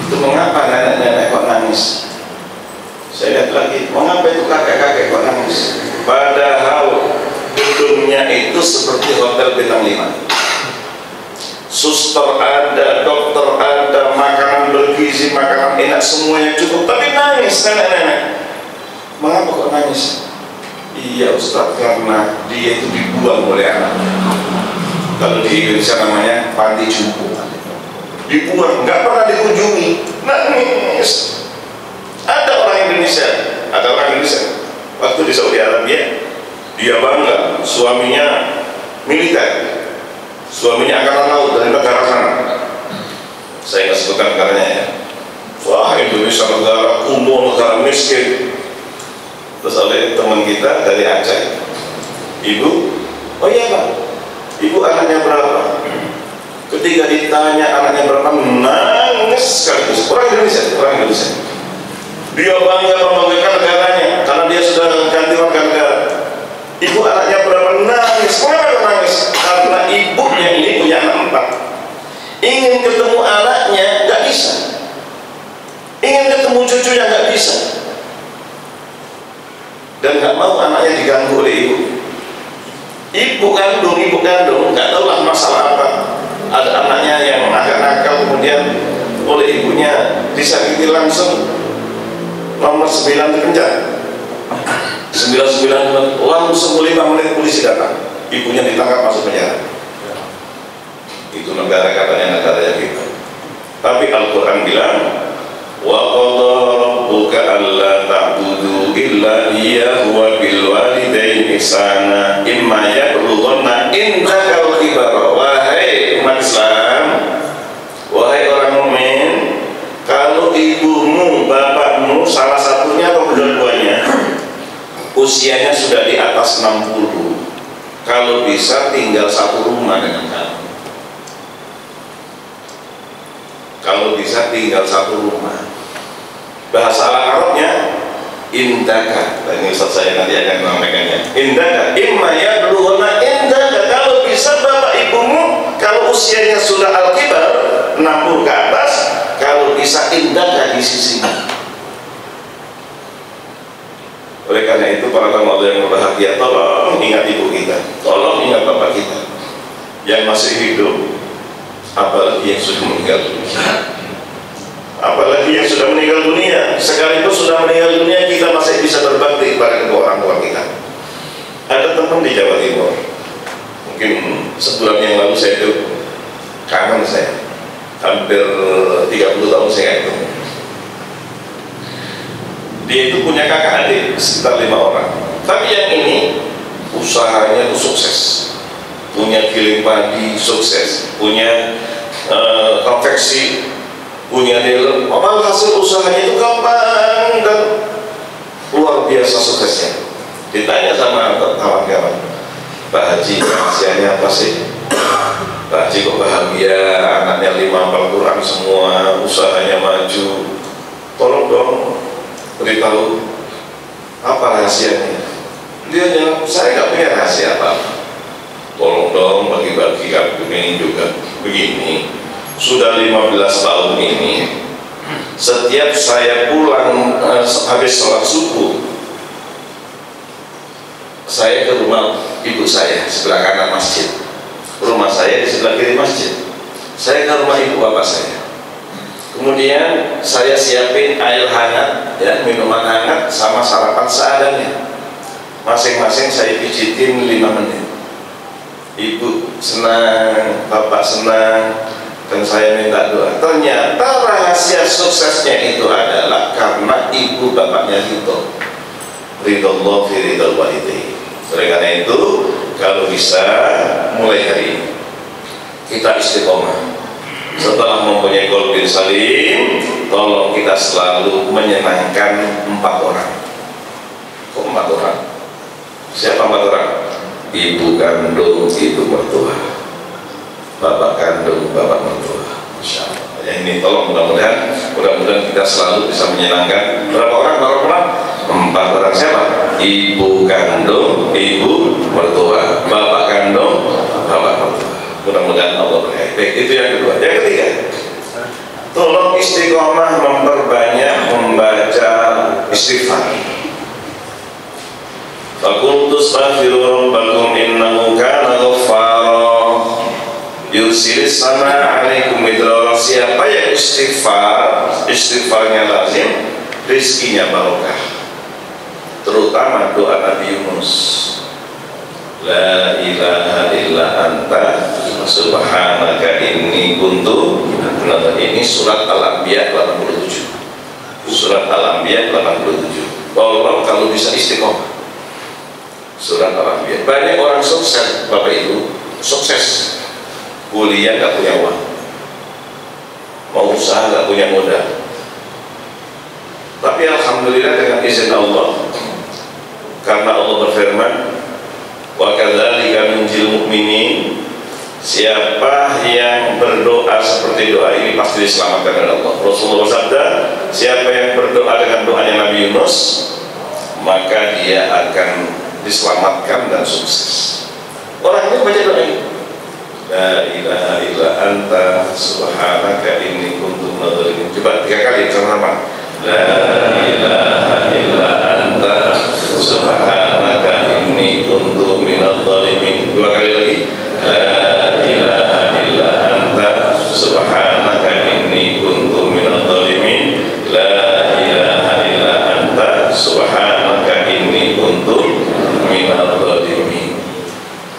itu mengapa nenek-nenek kok nangis? Saya lihat lagi, mengapa itu kakek-kakek kok nangis? Padahal gedungnya itu seperti hotel bintang 5. Suster ada, dokter ada, makanan bergizi, makanan enak, semuanya cukup, tapi nangis nenek-nenek. Mengapa kok nangis? Iya Ustaz, karena dia itu dibuang oleh anak. Kalau di Indonesia namanya panti jompo. Dibuang, nggak pernah dikunjungi, nangis. Ada orang Indonesia waktu di Saudi Arabia, dia bangga suaminya militer, suaminya angkatan laut dari negara sana. Saya nggak sebutkan negaranya ya. Wah, Indonesia negara kumuh, negara miskin. Terus oleh teman kita dari Aceh, ibu, oh iya Pak, ibu anaknya berapa? Ketika ditanya anaknya berapa, nangis sekaligus. Orang Indonesia. Dia bangga membanggakan negaranya karena dia sudah ganti warga negara. Ibu anaknya berapa, nangis. Kenapa nangis? Karena ibunya ini punya anak 4. Ingin ketemu anaknya nggak bisa. Ingin ketemu cucunya nggak bisa. dan nggak mau anaknya diganggu oleh ibu. Ibu kandung nggak tahu lah masalah apa, ada anaknya yang agak nakal kemudian oleh ibunya disakiti langsung, nomor 9 dipenjara, 99 langsung 5 menit polisi datang, ibunya ditangkap masuk penjara. Itu negara katanya negaranya kita. Tapi Al-Quran bilang wa qadha rabbuka alla ta'budu illa iyyahu wa bil walidayni ihsana imma yablughanna indakal kibara. Wahai umat Islam, wahai orang mukmin, kalau ibumu, bapakmu, salah satunya atau kedua-duanya usianya sudah di atas 60, kalau bisa tinggal satu rumah dengan kamu. Kalau bisa tinggal satu rumah. Bahasa Arabnya indaka. Ini Ustaz saya nanti akan menyampaikannya. Indaka imma yablughuna indaka, kalau bisa bapak ibumu kalau usianya sudah al-kibar 60 ke atas, kalau bisa indaka di sisinya. Oleh karena itu para tamu yang berbahagia, tolong ingat ibu kita, tolong ingat bapak kita yang masih hidup, apalagi yang sudah meninggal dunia. Apalagi yang sudah meninggal dunia, sekalipun sudah meninggal dunia kita masih bisa berbakti kepada kedua orang tua kita. Ada teman di Jawa Timur, mungkin sebulan yang lalu saya itu kangen, saya hampir 30 tahun saya itu. Dia itu punya kakak adik sekitar 5 orang, tapi yang ini usahanya itu sukses, punya giling padi sukses, punya konveksi, punya dealer, malah hasil usahanya itu gampang dan luar biasa suksesnya. Ditanya sama kawan-kawan, Pak Haji rahasianya apa sih? Pak Haji kok bahagia, anaknya 5 hafal Quran semua, usahanya maju, tolong dong beritahu apa rahasianya. Dia jawab, saya nggak punya rahasia apa-apa, tolong dong bagi-bagi kartu ini juga. Begini, sudah 15 tahun ini, setiap saya pulang habis sholat subuh, saya ke rumah ibu saya sebelah kanan masjid, rumah saya di sebelah kiri masjid. Saya ke rumah ibu bapak saya, kemudian saya siapin air hangat, ya, minuman hangat sama sarapan seadanya, masing-masing saya pijitin 5 menit. Ibu senang, bapak senang, dan saya minta doa. Ternyata rahasia suksesnya itu adalah karena ibu bapaknya ridho. Ridho fi ridho walidayni. Oleh karena itu, kalau bisa mulai hari ini kita istiqomah. Setelah mempunyai qalbin salim, tolong kita selalu menyenangkan 4 orang. Kok 4 orang? Siapa 4 orang? Ibu kandung, ibu mertua, bapak kandung, bapak mertua. Masya Allah. Ya, ini tolong mudah-mudahan kita selalu bisa menyenangkan berapa orang? 4 orang. Siapa? Ibu kandung, ibu mertua, bapak kandung, bapak mertua. Mudah-mudahan Allah berkahi. Baik, itu yang kedua. Yang ketiga, tolong istiqomah memperbanyak membaca istighfar. Faqultu astaghfiru rabbakum innahu kana ghaffara yursilis sama alaikum midrara. Siapa yang istighfar, istighfarnya lazim, rizkinya barokah. Terutama doa Nabi Yunus, la ilaha illa anta subhanaka inni kuntu. Ini surat Al-Anbiya 87. Surat Al-Anbiya 87. Tolong kalau bisa istiqomah. Surat Al-Anbiya. Banyak orang sukses, Bapak Ibu, sukses kuliah gak punya uang, mau usaha gak punya modal, tapi alhamdulillah dengan izin Allah, karena Allah berfirman, wa kadzalika nunjil mu'minin, siapa yang berdoa seperti doa ini pasti diselamatkan oleh Allah. Rasulullah bersabda, siapa yang berdoa dengan doanya Nabi Yunus, maka dia akan diselamatkan dan sukses. Orangnya baca doa ini, la ilaha illa anta subhanaka inni kuntu minadh-dhalimin. Coba 3 kali sama-sama. La ilaha illa anta subhanaka inni kuntu minadh dhalimin. Dua kali lagi, la ilaha illa anta subhanaka inni kuntu minadh dhalimin. La ilaha illa anta subhanaka inni kuntu minadh dhalimin.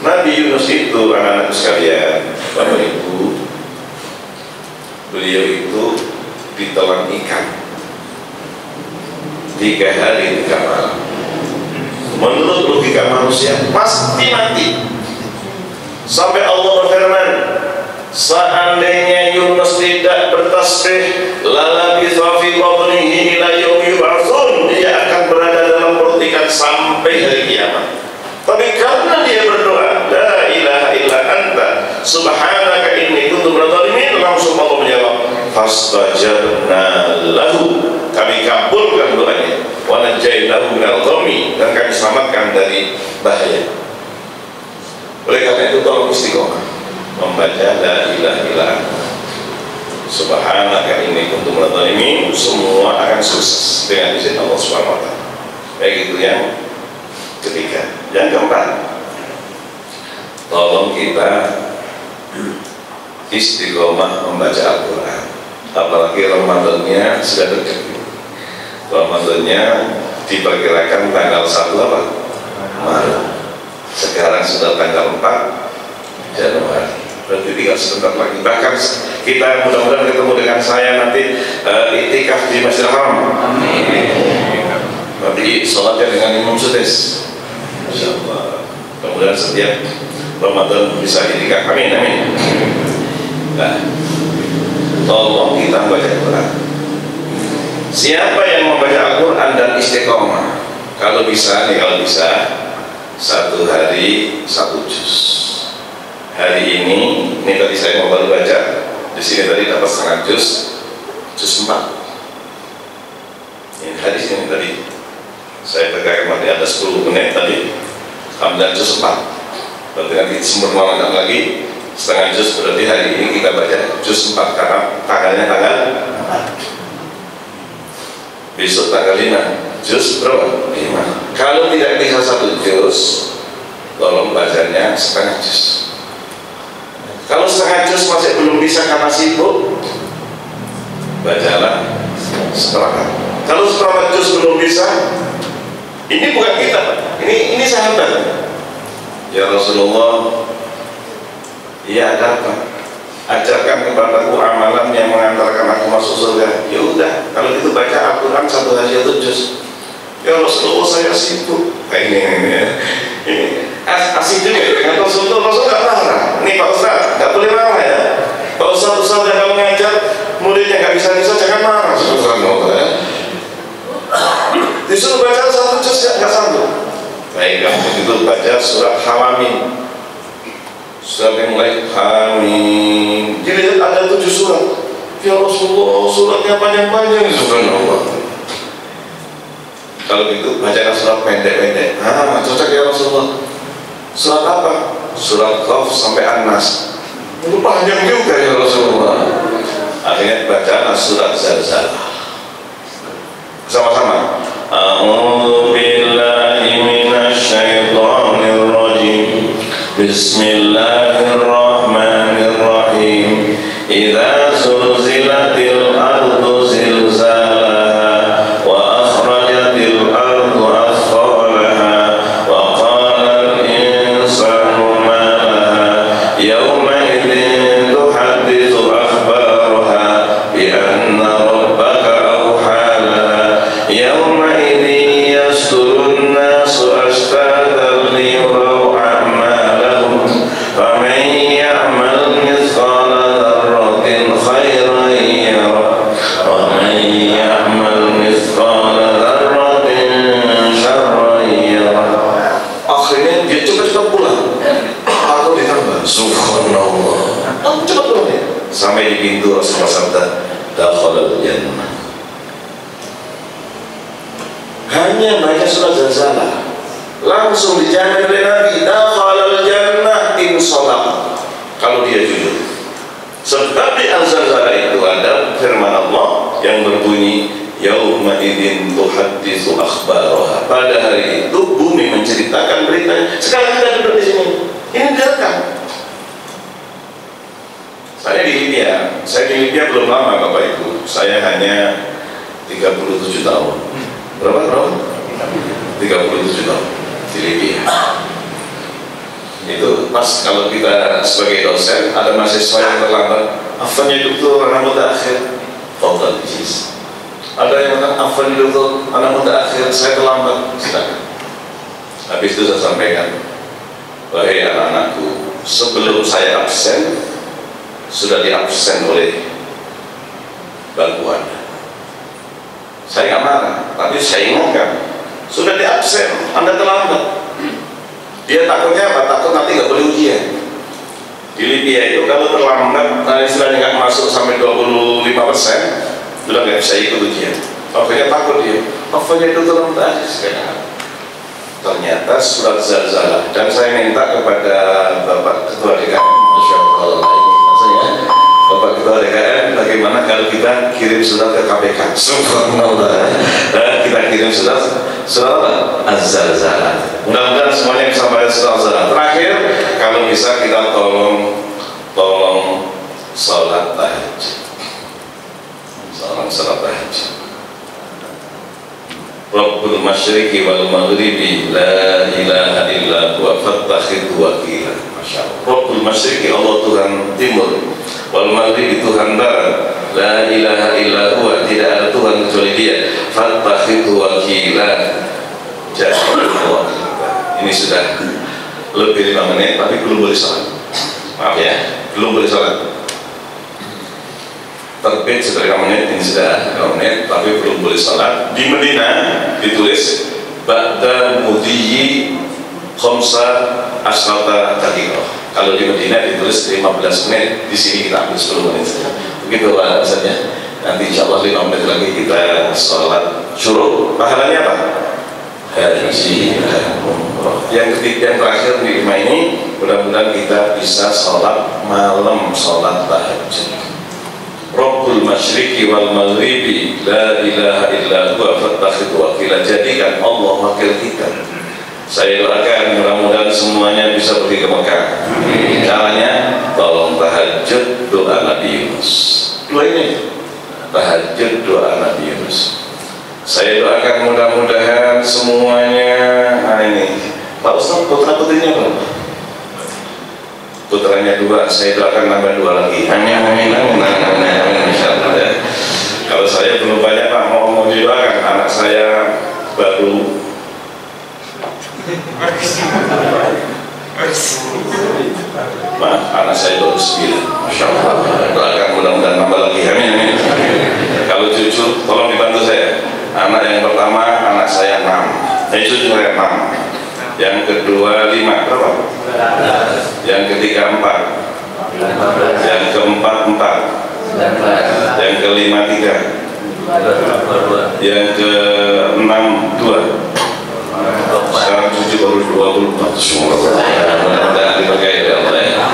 Nabi Yunus itu, anak-anak sekalian, Bapak Ibu, beliau itu ditelan ikan 3 hari 3 malam. Menurut logika manusia pasti mati. Sampai Allah berfirman, seandainya Yunus tidak bertasbih, lalabitha fi batnihi ila yaumi yub'atsun, dia akan berada dalam perut ikan sampai hari kiamat. Tapi karena dia berdoa, la ilaha illa anta subhanaka inni kuntu minadh dhalimin, langsung Allah menjawab, fastajabna lahu, kami kabulkan doanya, wa najainahu minal ghammi, dan kami selamatkan dari bahaya. Oleh karena itu tolong istiqomah membaca la ilaha illa anta subhanaka inni kuntu minadh dhalimin, semua akan sukses dengan izin Allah Subhanahu wa taala. Baik, itu yang ketiga. Yang keempat, tolong kita istiqomah membaca Al-Quran. Apalagi Ramadannya sudah dekat. Ramadannya diperkirakan tanggal 1 apa? Maret. Sekarang sudah tanggal 4 Januari. Berarti tinggal sebentar lagi. Bahkan kita mudah-mudahan ketemu dengan saya nanti iktikaf di Masjidil Haram. Nanti sholatnya dengan Imam Sudais. Masya Allah. Kemudian setiap Ramadan bisa iktikaf. Amin, amin. Nah, tolong kita baca Al-Quran. Siapa yang membaca Al-Quran dan istiqomah, kalau bisa nih, kalau bisa 1 hari 1 juz. Hari ini tadi saya mau baru baca di sini tadi dapat setengah juz 4. Ini hadis ini tadi saya pegang masih ada 10 menit tadi, alhamdulillah juz 4. Berarti nanti sempurnakan lagi setengah juz, berarti hari ini kita baca juz 4 karena tanggalnya tanggal 4. Besok tanggal 5 juz berapa? 5. Kalau tidak bisa 1 juz, tolong bacanya setengah juz. Kalau setengah juz masih belum bisa karena sibuk, bacalah seperempat. Kalau seperempat juz belum bisa, ini bukan kita, ini sahabat. Ya Rasulullah, ya ada apa? Ajarkan kepadaku amalan yang mengantarkan aku masuk surga. Ya udah, kalau itu baca Al-Quran 1 hari 1 juz. Ya Rasulullah, saya sibuk. Ini asik juga dengan Rasulullah. Rasul nggak marah. Nih Pak Ustaz, nggak boleh marah ya. Pak Ustaz yang kalau ngajar muridnya nggak bisa jangan marah. Ya. Disuruh baca 1 juz nggak sanggup. Baik, kamu itu baca surat Hamim. Surat yang mulai Hamim. Jadi ada 7 surat. Ya Rasulullah, suratnya panjang-panjang. Subhanallah. Kalau gitu bacalah surat pendek-pendek. Cocok ya Rasulullah. Surat apa? Surat Qaf sampai An-Nas. Itu panjang juga ya Rasulullah. Akhirnya bacalah surat Zalzalah. Sama-sama. A'udzu billahi minasy syaithanir rajim. Bismillahirrahmanirrahim. Idza zulzilatil ardu zilzalaha wa akhrajatil ardu athqalaha wa qala al-insanu ma laha yawma idzin tuhadditsu akhbaraha bi anna rabbaka awha laha yawma idzin yasdurun nasu ashtatan liyuraw a'malahum faman ya'mal mithqala dzarratin khairan yarah wa man ya'mal mithqala dzarratin syarran yarah. Akhirnya dia cepat-cepat pulang atau ditambah subhanallah, cepat pulang ya. Sampai di pintu Rasulullah sabda dakhalal jannah. Hanya baca surat Zalzalah langsung dijamin oleh Nabi dakhalal jannah in shadaqa, kalau dia jujur. Sebab di Al-Zalzalah itu ada firman Allah yang berbunyi yauma idzin tuhadditsu akhbaraha. Pada hari itu bumi menceritakan beritanya. Sekarang kita duduk di sini, ini direkam. Saya di Libya belum lama Bapak Ibu. Saya hanya 37 tahun. Berapa? 37 tahun di Libya. Itu pas kalau kita sebagai dosen ada mahasiswa yang terlambat, afwan ya dokter, ana mutaakhir. Fadhal ijlis. Ada yang mengatakan afwan ya dokter, ana mutaakhir, saya terlambat. Silakan. Habis itu saya sampaikan, wahai anak-anakku, sebelum saya absen sudah diabsen oleh bangku Anda. Saya nggak marah, tapi saya ingatkan, sudah diabsen, Anda terlambat. Dia takutnya apa? Takut nanti nggak boleh ujian. Di Libya itu kalau terlambat, istilahnya nggak masuk sampai 25%, sudah nggak bisa ikut ujian. Makanya takut dia. Makanya itu terlambat. Ternyata surat Zalzalah. Dan saya minta kepada Bapak Ketua DKM, Masya Allah, Bapak Ketua DKM, bagaimana kalau kita kirim surat ke KPK? Subhanallah. Kita kirim surat Az-Zalzalah. Mudah-mudahan semuanya bisa membaca surat Az-Zalzalah. Terakhir, kalau bisa kita tolong sholat tahajud. Sholat tahajud. Rabbul masyriqi wal maghribi la ilaha illa huwa fattakhidhu wakila. Masyaallah. Rabbul masyriqi, Allah Tuhan timur, wal maghribi Tuhan barat, la ilaha illa huwa, tidak ada Tuhan kecuali Dia, fattakhidhu wakila. Jadi ini sudah lebih 5 menit tapi belum boleh sholat. Maaf ya, belum boleh sholat. Terbit sudah 5 menit, ini sudah 5 menit tapi belum boleh sholat. Di Medina ditulis ba'da mudhiyi khamsa asrata daqiqah. Kalau di Medina ditulis 15 menit, di sini kita ambil 10 menit saja. Begitu Pak Ustaznya. Nanti insyaallah 5 menit lagi kita sholat syuruk. Pahalanya apa? Haji umroh. Yang ketiga, yang terakhir di 5 ini, mudah-mudahan kita bisa sholat malam, sholat tahajud. Rabbul masyriqi wal maghribi la ilaha illa huwa fattakhidhu wakila. Jadikan Allah wakil kita. Saya doakan mudah-mudahan semuanya bisa pergi ke Mekah. Caranya tolong tahajud doa Nabi Yunus. Dua ini tahajud doa Nabi Yunus. Saya doakan mudah-mudahan semuanya. Nah ini Pak Ustaz, putra putrinya berapa? Putranya 2, saya doakan nambah 2 lagi. Amin amin amin amin insyaallah ya. Kalau saya belum banyak Pak, mau didoakan anak saya baru maaf, anak saya baru 9. Masya Allah. Doakan mudah-mudahan nambah lagi. Amin amin. Kalau cucu tolong dibantu saya. Anak yang pertama anak saya 6. Cucu saya 6. Yang kedua 5, berapa? Yang ketiga 4, yang keempat 4, yang kelima 3, yang keenam 2. Sekarang cucu baru 24. Mudah-mudahan diberkahi oleh Allah ya.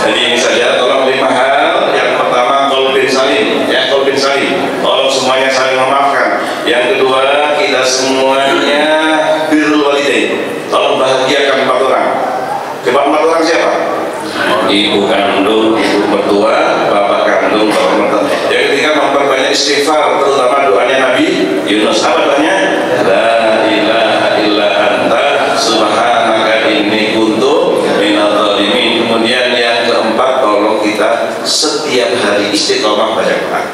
Jadi ini saja, tolong 5 hal. Yang pertama qalbin salim, ya qalbin salim. Tolong semuanya saling memaafkan. Yang kedua, kita semuanya birrul walidain. Tolong bahagiakan 4 orang. Coba 4 orang siapa? Ibu kandung, ibu mertua, bapak kandung, bapak mertua. Yang ketiga memperbanyak istighfar, terutama doanya Nabi Yunus. Apa doanya? La ilaha illa anta subhanaka inni kuntu minadz dzalimin. Kemudian yang keempat, tolong kita setiap hari istiqomah baca Quran.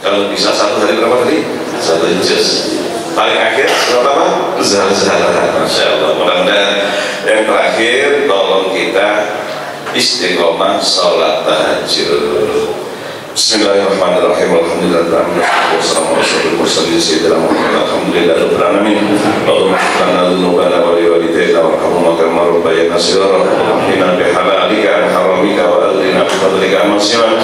Kalau bisa 1 hari berapa tadi? 1 juz. Paling akhir surat apa? Zalzalah. Masya Allah. Mudah-mudahan yang terakhir, tolong kita istiqomah sholat tahajud. Bismillahirrahmanirrahim. Alhamdulillah. Wassalamualaikum warahmatullahi wabarakatuh. Allahumma ighfir dzunubana wa liwalidayna warhamhuma kama rabbayana shighara. Wahdina bihalalika an haramika wa aghnina bi fadlika amman siwak.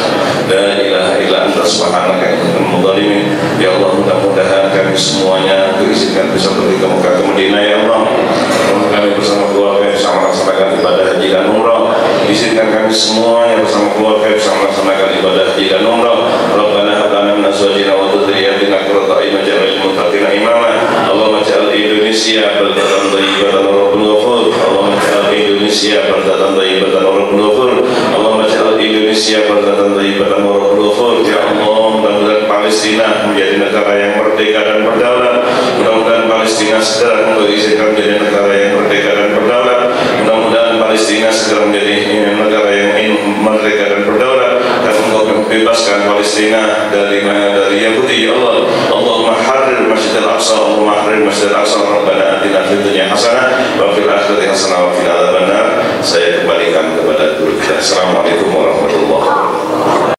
La ilaha illa anta subhanaka inni kuntu dzalimin. Ya Allah, mudah-mudahan kami semuanya diizinkan bisa pergi ke Mekah ke Madinah ya Allah. Kami bersama keluarga bisa melaksanakan ibadah haji dan umrah. Izinkan kami semua yang bersama keluarga bisa melaksanakan ibadah haji dan umrah. Rabbana hab lana min azwajina wa dhurriyyatina Indonesia baldatan thayyibatan rabbul ghafur. Allahumma ij'al Indonesia baldatan thayyibatan rabbul ghafur. Allahumma ij'al Indonesia baldatan thayyibatan rabbul ghafur. Ya Allah, mudah-mudahan Palestina menjadi negara yang merdeka dan berdaulat. Mudah-mudahan Palestina segera mengizinkan menjadi negara yang merdeka dan berdaulat. Mudah-mudahan Palestina segera menjadi negara yang merdeka dan berdaulat, dan Engkau bebaskan Palestina dari Yahudi. Ya Allah, Allahumma harrir Masjid Al-Aqsa, Allahumma harrir Masjid Al-Aqsa. Rabbana atina fid dunya hasanah wa fil akhirati hasanah wa qina adzabannar. Saya kembalikan kepada guru kita. Assalamualaikum warahmatullahi wabarakatuh.